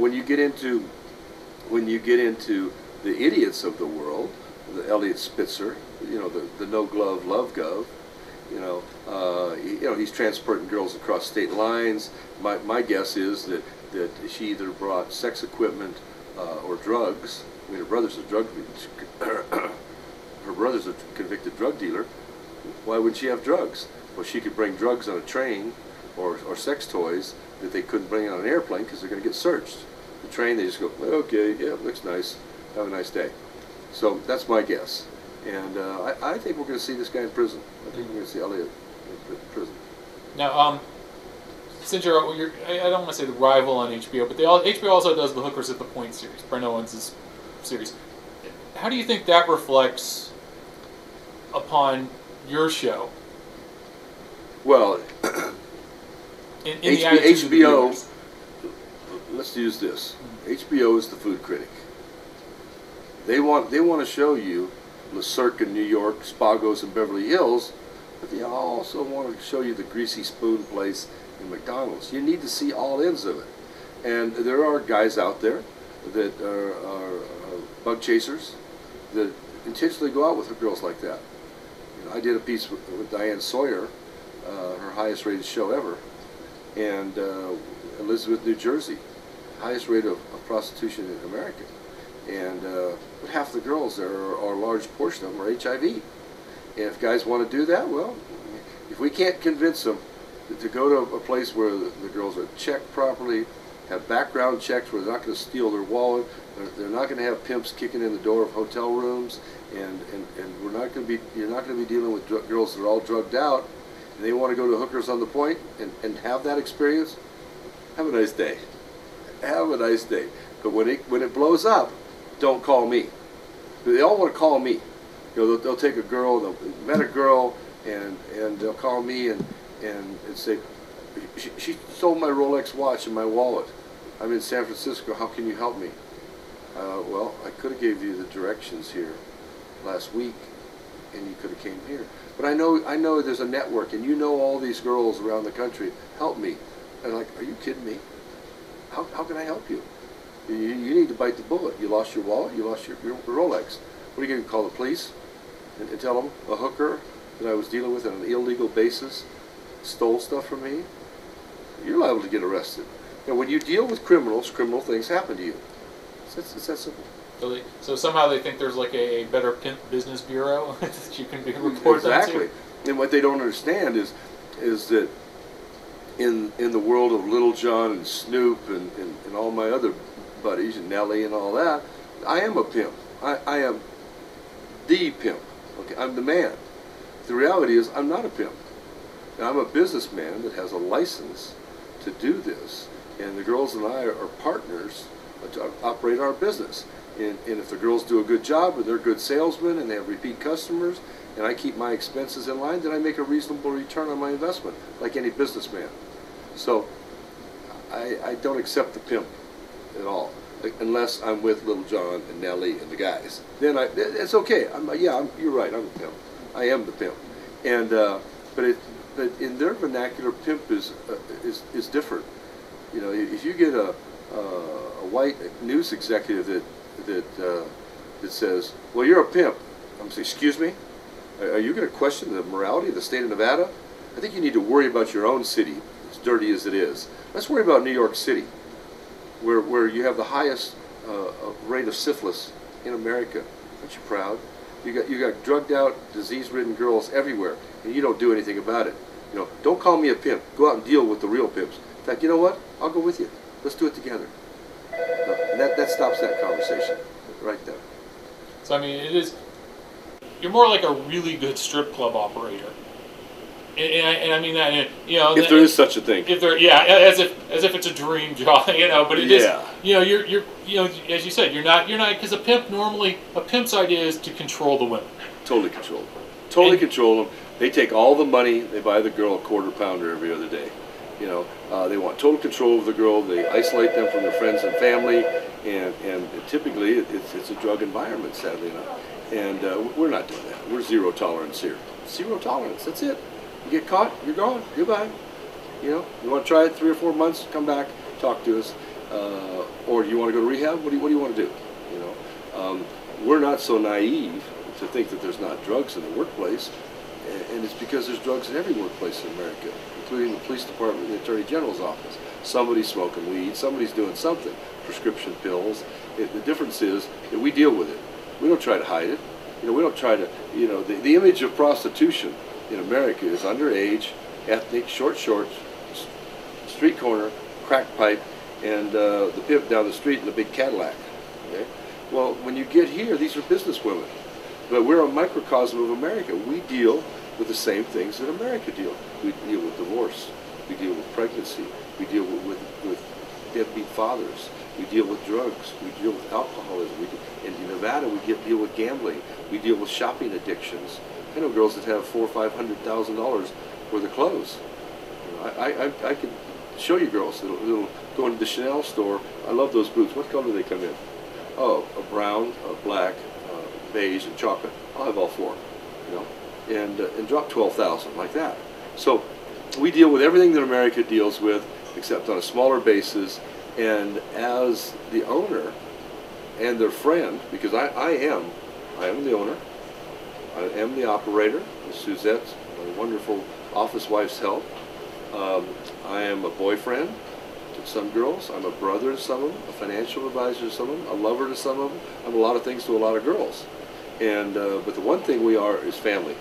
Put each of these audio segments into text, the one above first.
when you get into the idiots of the world, the Eliot Spitzer, the no glove love gov, he's transporting girls across state lines. My guess is that she either brought sex equipment or drugs. I mean, her brother's a convicted drug dealer. Why would she have drugs? Well, she could bring drugs on a train or sex toys that they couldn't bring on an airplane because they're going to get searched. The train, they just go, okay, yeah, looks nice. Have a nice day. So that's my guess. And I think we're going to see this guy in prison. I think we're going to see Eliot in prison. Now, since you're I don't want to say the rival on HBO, but HBO also does the Hookers at the Point series, Brent Owens' series. How do you think that reflects upon your show? Well, in the attitude of the HBO, viewers? let's use this. HBO is the food critic. They want to show you Le Cirque in New York, Spago's in Beverly Hills, but they also want to show you the Greasy Spoon place in McDonald's. You need to see all ends of it. And there are guys out there that are bug chasers that intentionally go out with girls like that. I did a piece with Diane Sawyer, her highest rated show ever, and Elizabeth, New Jersey, highest rate of prostitution in America. And but half the girls there, or a large portion of them, are HIV. And if guys want to do that, well, if we can't convince them to go to a place where the girls are checked properly, have background checks where they're not going to steal their wallet, they're not going to have pimps kicking in the door of hotel rooms, and you're not going to be dealing with girls that are all drugged out, and they want to go to Hookers on the Point and have that experience, have a nice day. Have a nice day. But when it blows up, don't call me. They all want to call me. They'll take a girl, they'll met a girl, and they'll call me and say, she stole my Rolex watch and my wallet. I'm in San Francisco. How can you help me? Well, I could have gave you the directions here last week, and you could have came here. But I know there's a network, and you know all these girls around the country. Help me. And I'm like, are you kidding me? How can I help you? You need to bite the bullet. You lost your wallet. You lost your Rolex. What are you going to call the police and tell them a hooker that I was dealing with on an illegal basis stole stuff from me? You're liable to get arrested. And when you deal with criminals, criminal things happen to you. It's that simple. So somehow they think there's like a better pimp business bureau that you can be reported on to? Exactly. And what they don't understand is that in the world of Little John and Snoop and all my other buddies and Nelly and all that, I am a pimp. I am the pimp. Okay, I'm the man. The reality is I'm not a pimp. And I'm a businessman that has a license to do this. And the girls and I are partners to operate our business. And if the girls do a good job and they're good salesmen and they have repeat customers and I keep my expenses in line, then I make a reasonable return on my investment, like any businessman. So I don't accept the pimp at all, unless I'm with Little John and Nelly and the guys. Then it's okay. You're right. I'm the pimp. I am the pimp. And but in their vernacular, pimp is different. If you get a white news executive that says, "Well, you're a pimp," I'm going to say, "Excuse me? Are you going to question the morality of the state of Nevada? I think you need to worry about your own city, as dirty as it is. Let's worry about New York City, where you have the highest rate of syphilis in America. Aren't you proud? You got drugged out, disease-ridden girls everywhere, and you don't do anything about it. Don't call me a pimp. Go out and deal with the real pimps. In fact, you know what? I'll go with you. Let's do it together." And that stops that conversation right there. So I mean, you're more like a really good strip club operator. And I mean that, if there is such a thing. If there, as if it's a dream job, but it is. You're as you said, you're not because a pimp's idea is to control the women. Totally control them. Totally control them. They take all the money. They buy the girl a quarter pounder every other day. They want total control of the girl. They isolate them from their friends and family, and typically it's a drug environment, sadly enough. And we're not doing that. We're zero tolerance here. Zero tolerance. That's it. You get caught, you're gone. Goodbye. You want to try it 3 or 4 months, come back, talk to us. or do you want to go to rehab? What do you want to do? You know, we're not so naive to think that there's not drugs in the workplace, and it's because there's drugs in every workplace in America, including the police department and the attorney general's office. Somebody's smoking weed, somebody's doing something, prescription pills. The difference is that we deal with it. We don't try to hide it. You know, we don't try to, you know, the image of prostitution in America is underage, ethnic, short shorts, street corner, crack pipe, and the pimp down the street in a big Cadillac. Okay? Well, when you get here, these are business women. But we're a microcosm of America. We deal with the same things that America deal. We deal with divorce. We deal with pregnancy. We deal with deadbeat fathers. We deal with drugs. We deal with alcoholism. In Nevada, we deal with gambling. We deal with shopping addictions. I know girls that have $400,000 or $500,000 worth of clothes. You know, I could show you girls that'll go into the Chanel store. I love those boots. What color do they come in? Oh, a brown, a black, beige, and chocolate. I'll have all four. You know, and drop 12,000 like that. So we deal with everything that America deals with, except on a smaller basis. And as the owner and their friend, because I am the owner, I am the operator, Suzette, my wonderful office wife's help. I am a boyfriend to some girls, I'm a brother to some of them, a financial advisor to some of them, a lover to some of them. I'm a lot of things to a lot of girls. And but the one thing we are is family.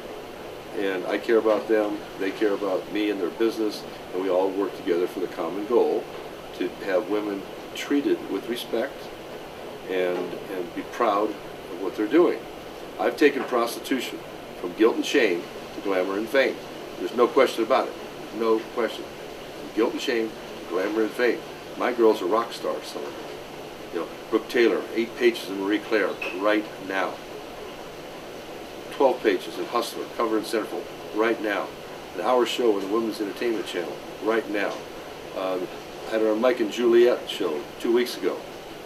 And I care about them, they care about me and their business, and we all work together for the common goal to have women treated with respect and be proud of what they're doing. I've taken prostitution from guilt and shame to glamour and fame. There's no question about it. No question. From guilt and shame to glamour and fame. My girls are rock stars, some of them. You know, Brooke Taylor, 8 pages in Marie Claire right now. 12 pages in Hustler, cover and centerfold, right now. An hour show on the Women's Entertainment Channel, right now. I had our Mike and Juliet show 2 weeks ago.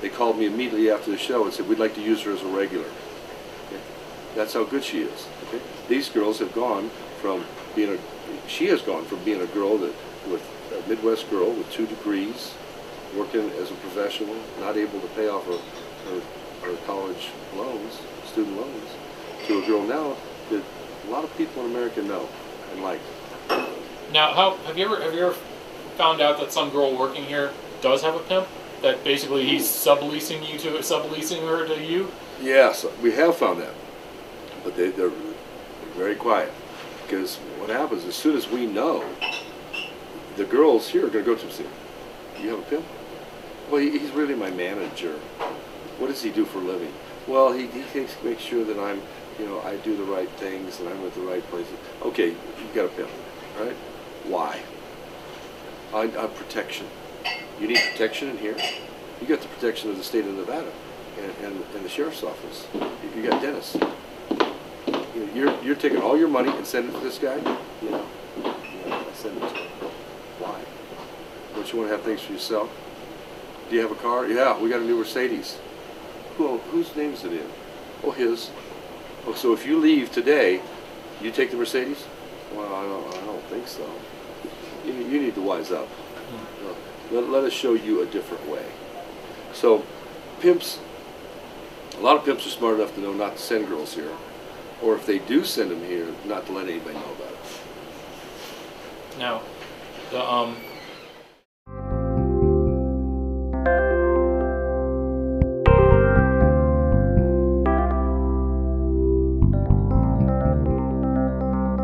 They called me immediately after the show and said, we'd like to use her as a regular. Okay? That's how good she is. Okay? These girls have gone from being she has gone from being a girl with a Midwest girl with 2 degrees, working as a professional, not able to pay off her college loans, student loans, to a girl now that a lot of people in America know and like. Now, have you ever found out that some girl working here does have a pimp? That basically he's subleasing her to you? Yes, we have found that, but they're very quiet, because what happens as soon as we know, the girls here are going to go to him and say, "You have a pimp?" Well, he's really my manager. What does he do for a living? Well, he makes sure that I'm, you know, I do the right things and I'm at the right places. Okay, you've got a pimp, right? Why? I protection. You need protection in here. You got the protection of the state of Nevada and the sheriff's office. You got Dennis. You're taking all your money and sending it to this guy. Yeah, I send it to him. Why? Don't you want to have things for yourself? Do you have a car? Yeah, we got a new Mercedes. Whose name is it in? Oh, his. Oh, so if you leave today, you take the Mercedes? Well, I don't think so. You need to wise up. Let us show you a different way. So, pimps, a lot of pimps are smart enough to know not to send girls here, or if they do send them here, not to let anybody know about it. Now,